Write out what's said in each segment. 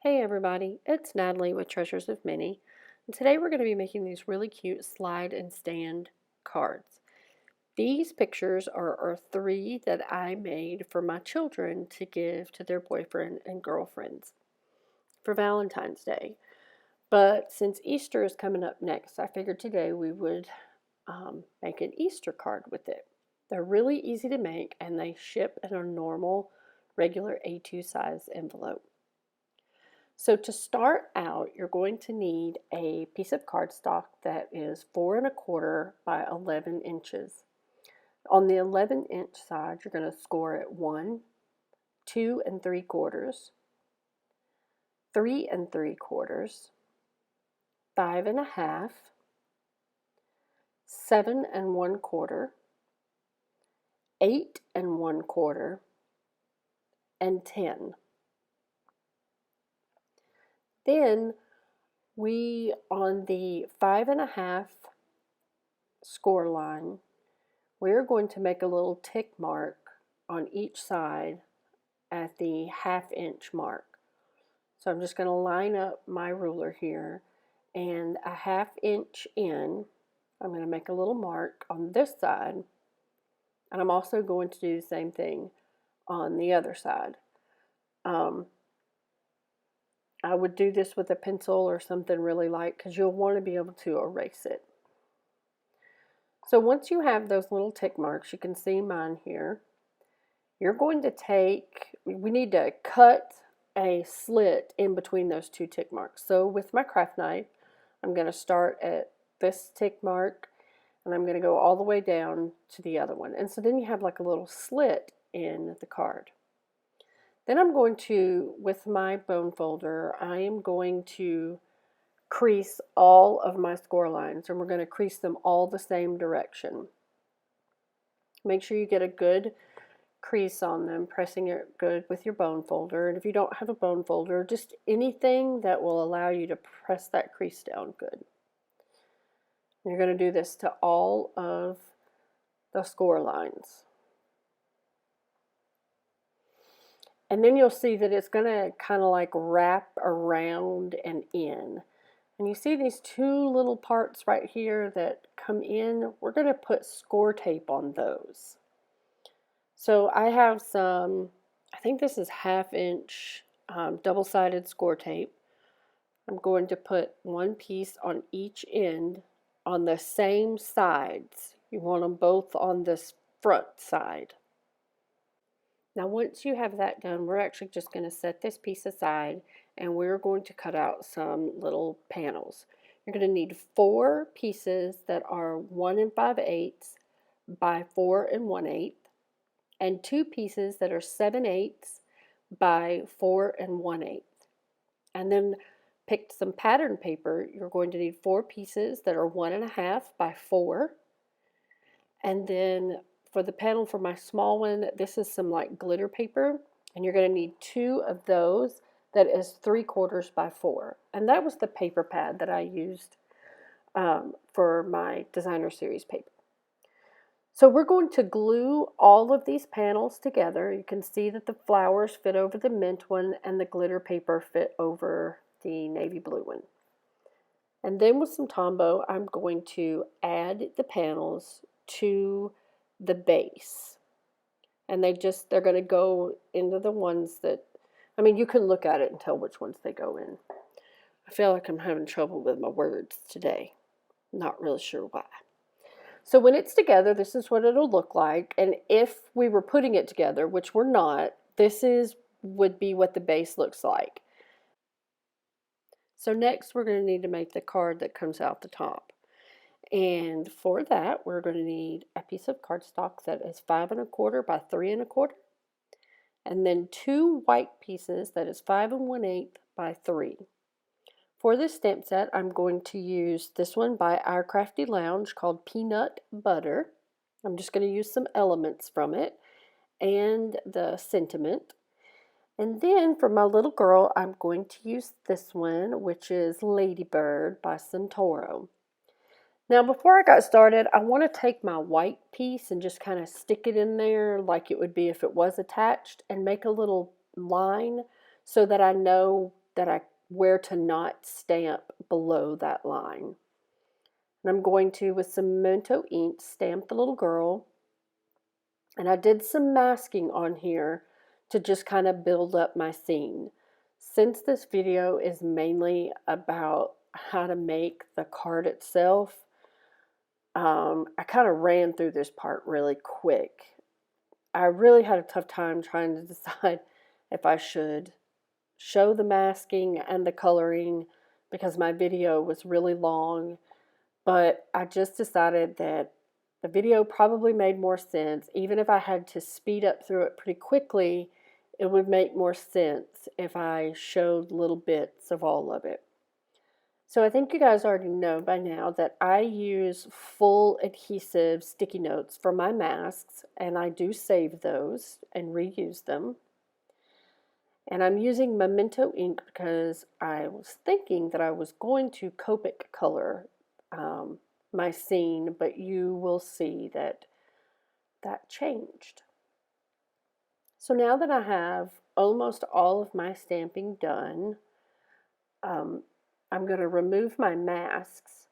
Hey everybody, it's Natalie with Treasures of Minnie, and today we're going to be making these really cute slide and stand cards. These pictures are three that I made for my children to give to their boyfriend and girlfriends for Valentine's Day. But since Easter is coming up next, I figured today we would make an Easter card with it. They're really easy to make and they ship in a normal, regular A2 size envelope. So to start out, you're going to need a piece of cardstock that is 4¼ by 11 inches. On the 11-inch side, you're going to score it 1, 2¾ 3¾ 5½, 7¼ 8¼ and 10. Then we, on the 5½ score line, we're going to make a little tick mark on each side at the ½ mark. So I'm just going to line up my ruler here, and a ½ in, I'm going to make a little mark on this side, and I'm also going to do the same thing on the other side. I would do this with a pencil or something really light because you'll want to be able to erase it. So once you have those little tick marks, you can see mine here, you're going to we need to cut a slit in between those two tick marks. So with my craft knife, I'm going to start at this tick mark and I'm going to go all the way down to the other one. And so then you have like a little slit in the card. Then I'm going to, with my bone folder, I am going to crease all of my score lines, and we're going to crease them all the same direction. Make sure you get a good crease on them, pressing it good with your bone folder. And if you don't have a bone folder, just anything that will allow you to press that crease down good. And you're going to do this to all of the score lines. And then you'll see that it's going to kind of like wrap around and in. And you see these two little parts right here that come in? We're going to put score tape on those. So I have some, I think this is ½ inch double-sided score tape. I'm going to put one piece on each end on the same sides. You want them both on this front side. Now once you have that done, we're actually just going to set this piece aside and we're going to cut out some little panels. You're going to need 4 pieces that are 1 5/8 by 4 1/8 and 2 pieces that are 7/8 by 4 1/8. And then pick some pattern paper. You're going to need 4 pieces that are 1½ by 4. And then for the panel for my small one, this is some like glitter paper, and you're going to need 2 of those that is 3/4 by 4. And that was the paper pad that I used for my designer series paper. So we're going to glue all of these panels together. You can see that the flowers fit over the mint one and the glitter paper fit over the navy blue one. And then with some Tombow, I'm going to add the panels to the base. And they're going to go into the ones that, I mean, you can look at it and tell which ones they go in. I feel like I'm having trouble with my words today. Not really sure why. So when it's together, this is what it'll look like. And if we were putting it together, which we're not, would be what the base looks like. So next we're going to need to make the card that comes out the top. And for that, we're going to need a piece of cardstock that is 5¼ by 3¼ and then 2 white pieces that is 5 1/8 by 3. For this stamp set, I'm going to use this one by Our Crafty Lounge called Peanut Butter. I'm just going to use some elements from it and the sentiment. And then for my little girl, I'm going to use this one, which is Ladybird by Centauro. Now before I got started, I want to take my white piece and just kind of stick it in there like it would be if it was attached and make a little line so that I know where to not stamp below that line. And I'm going to, with some Memento ink, stamp the little girl. And I did some masking on here to just kind of build up my scene. Since this video is mainly about how to make the card itself, I kind of ran through this part really quick. I really had a tough time trying to decide if I should show the masking and the coloring because my video was really long, but I just decided that the video probably made more sense. Even if I had to speed up through it pretty quickly, it would make more sense if I showed little bits of all of it. So I think you guys already know by now that I use full adhesive sticky notes for my masks, and I do save those and reuse them. And I'm using Memento ink because I was thinking that I was going to Copic color my scene, but you will see that that changed. So now that I have almost all of my stamping done, I'm going to remove my masks.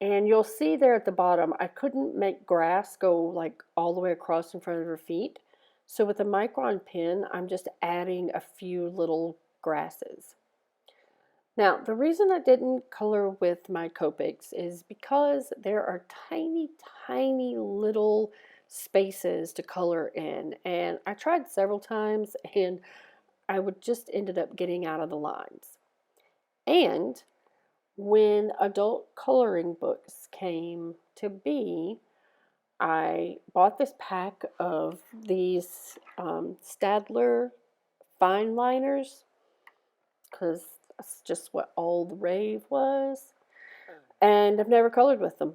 And you'll see there at the bottom, I couldn't make grass go like all the way across in front of her feet. So with a micron pen, I'm just adding a few little grasses. Now, the reason I didn't color with my Copics is because there are tiny, tiny little spaces to color in. And I tried several times and I would just ended up getting out of the lines. And when adult coloring books came to be, I bought this pack of these Staedtler fine liners because that's just what all the rave was, and I've never colored with them.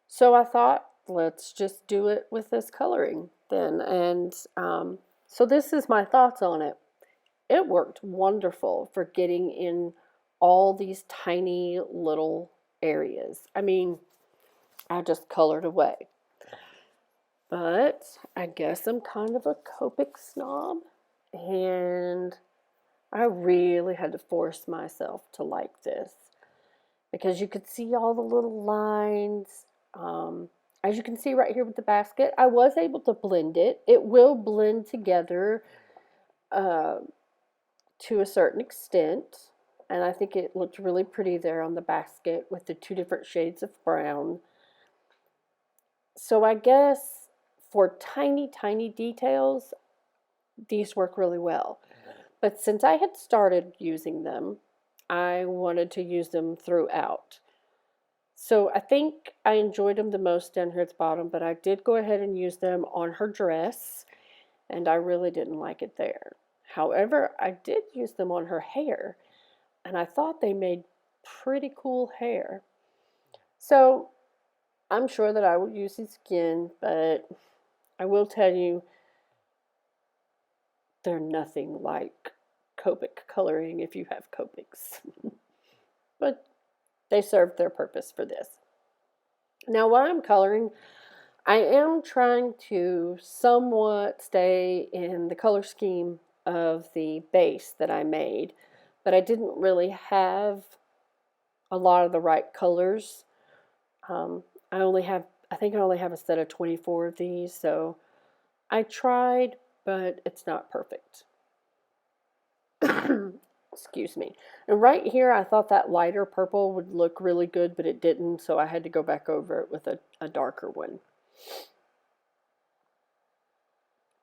So I thought, let's just do it with this coloring then. And so this is my thoughts on it. It worked wonderful for getting in all these tiny little areas. I mean, I just colored away. But I guess I'm kind of a Copic snob, and I really had to force myself to like this because you could see all the little lines. As you can see right here with the basket, I was able to blend it. It will blend together to a certain extent, and I think it looked really pretty there on the basket with the two different shades of brown. So I guess for tiny, tiny details, these work really well. But since I had started using them, I wanted to use them throughout. So I think I enjoyed them the most down here at the bottom, but I did go ahead and use them on her dress, and I really didn't like it there. However, I did use them on her hair, and I thought they made pretty cool hair. So I'm sure that I will use these again, but I will tell you, they're nothing like Copic coloring if you have Copics. But they served their purpose for this. Now while I'm coloring, I am trying to somewhat stay in the color scheme of the base that I made, but I didn't really have a lot of the right colors. I think I only have a set of 24 of these, so I tried, but it's not perfect. Excuse me. And right here, I thought that lighter purple would look really good, but it didn't, so I had to go back over it with a darker one.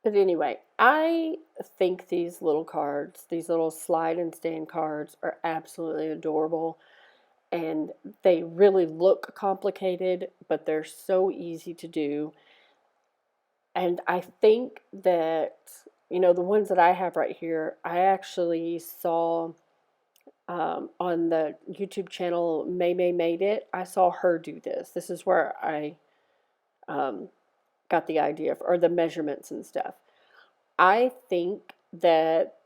But anyway, I think these little cards, these little slide and stand cards, are absolutely adorable. And they really look complicated, but they're so easy to do. And I think that, you know, the ones that I have right here, I actually saw on the YouTube channel May Made It. I saw her do this. This is where I got the idea, or the measurements and stuff. I think that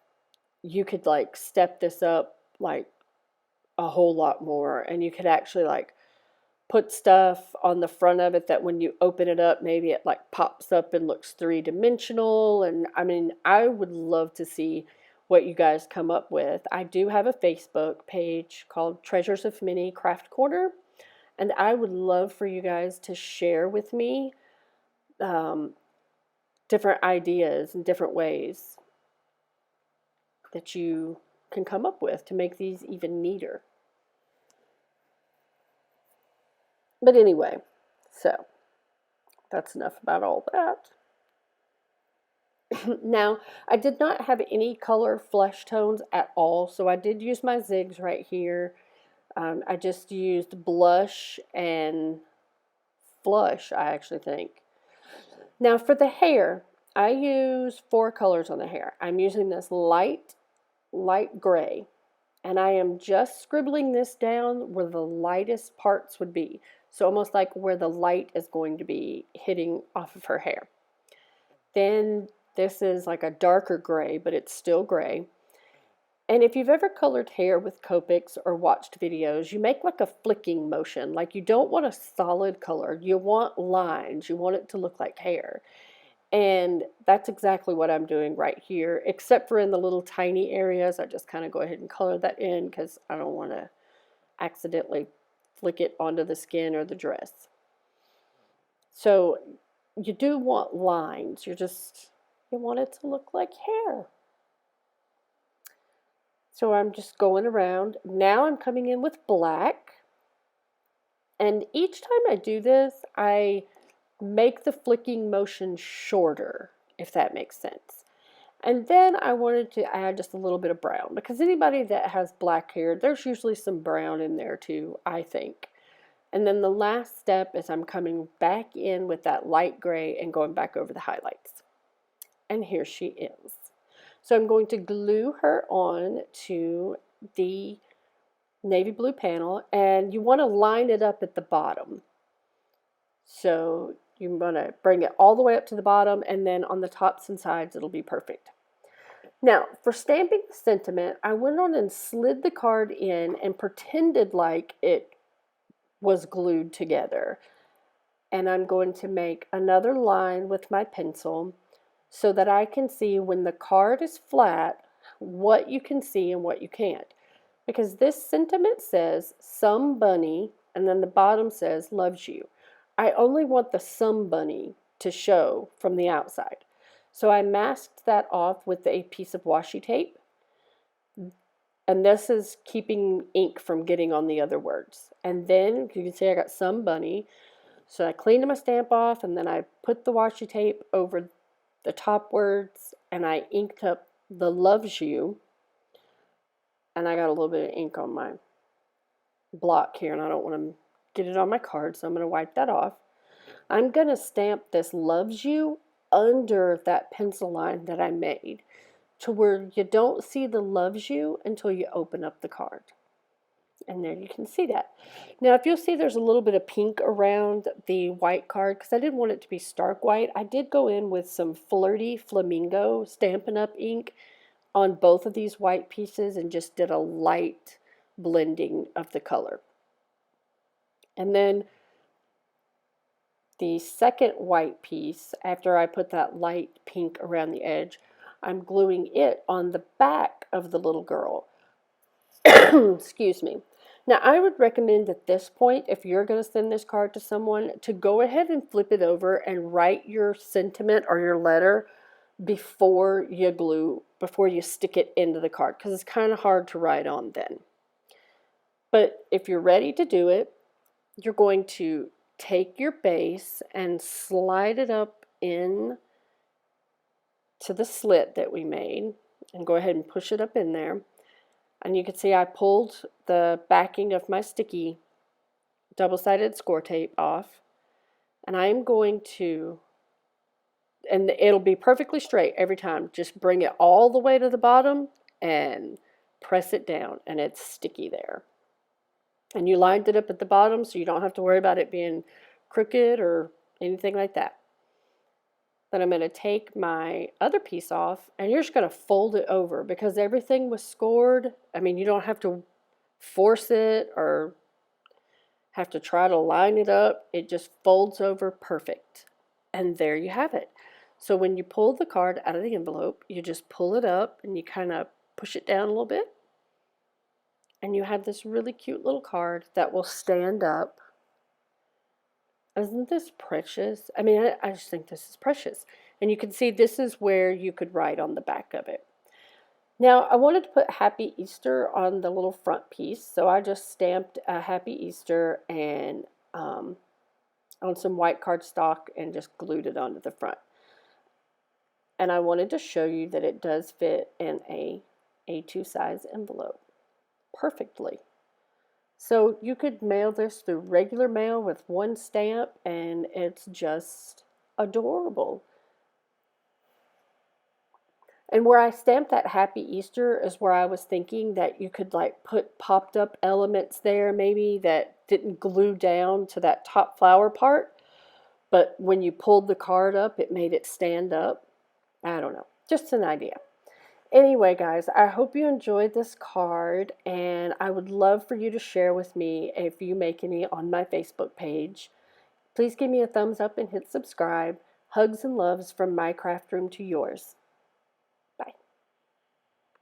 you could like step this up like a whole lot more, and you could actually like put stuff on the front of it that when you open it up, maybe it like pops up and looks three-dimensional. And I mean, I would love to see what you guys come up with. I do have a Facebook page called Treasures of Minnie Craft Corner, and I would love for you guys to share with me different ideas and different ways that you can come up with to make these even neater. But anyway, so that's enough about all that. Now, I did not have any color flesh tones at all, so I did use my zigs right here. I just used blush and flush, I actually think. Now for the hair, I use 4 colors on the hair. I'm using this light gray, and I am just scribbling this down where the lightest parts would be. So almost like where the light is going to be hitting off of her hair. Then this is like a darker gray, but it's still gray. And if you've ever colored hair with Copics or watched videos, you make like a flicking motion. Like you don't want a solid color. You want lines. You want it to look like hair. And that's exactly what I'm doing right here, except for in the little tiny areas. I just kind of go ahead and color that in because I don't want to accidentally flick it onto the skin or the dress. So you do want lines. You want it to look like hair. So I'm just going around. Now I'm coming in with black. And each time I do this, I make the flicking motion shorter, if that makes sense. And then I wanted to add just a little bit of brown, because anybody that has black hair, there's usually some brown in there too, I think. And then the last step is I'm coming back in with that light gray and going back over the highlights. And here she is. So I'm going to glue her on to the navy blue panel, and you want to line it up at the bottom. So you want to bring it all the way up to the bottom, and then on the tops and sides it'll be perfect. Now, for stamping the sentiment, I went on and slid the card in and pretended like it was glued together. And I'm going to make another line with my pencil so that I can see when the card is flat what you can see and what you can't. Because this sentiment says, some bunny, and then the bottom says, loves you. I only want the some bunny to show from the outside. So I masked that off with a piece of washi tape. And this is keeping ink from getting on the other words. And then you can see I got some bunny. So I cleaned my stamp off, and then I put the washi tape over the top words, and I inked up the loves you. And I got a little bit of ink on my block here, and I don't want to get it on my card, so I'm going to wipe that off. I'm going to stamp this loves you under that pencil line that I made, to where you don't see the loves you until you open up the card. And there you can see that. Now, if you'll see, there's a little bit of pink around the white card because I didn't want it to be stark white. I did go in with some Flirty Flamingo Stampin' Up! Ink on both of these white pieces and just did a light blending of the color. And then the second white piece, after I put that light pink around the edge, I'm gluing it on the back of the little girl. Excuse me. Now, I would recommend at this point, if you're going to send this card to someone, to go ahead and flip it over and write your sentiment or your letter before you stick it into the card, because it's kind of hard to write on then. But if you're ready to do it, you're going to take your base and slide it up in to the slit that we made, and go ahead and push it up in there. And you can see I pulled the backing of my sticky double-sided score tape off, and I'm going to, and it'll be perfectly straight every time, just bring it all the way to the bottom and press it down, and it's sticky there. And you lined it up at the bottom, so you don't have to worry about it being crooked or anything like that. Then I'm going to take my other piece off, and you're just going to fold it over, because everything was scored. I mean, you don't have to force it or have to try to line it up. It just folds over perfect. And there you have it. So when you pull the card out of the envelope, you just pull it up and you kind of push it down a little bit, and you have this really cute little card that will stand up. Isn't this precious? I mean, I just think this is precious. And you can see this is where you could write on the back of it. Now, I wanted to put Happy Easter on the little front piece, so I just stamped a Happy Easter and on some white cardstock and just glued it onto the front. And I wanted to show you that it does fit in a A2 size envelope perfectly. So you could mail this through regular mail with one stamp, and it's just adorable. And where I stamped that Happy Easter is where I was thinking that you could like put popped up elements there maybe that didn't glue down to that top flower part. But when you pulled the card up, it made it stand up. I don't know, just an idea. Anyway, guys, I hope you enjoyed this card, and I would love for you to share with me if you make any on my Facebook page. Please give me a thumbs up and hit subscribe. Hugs and loves from my craft room to yours.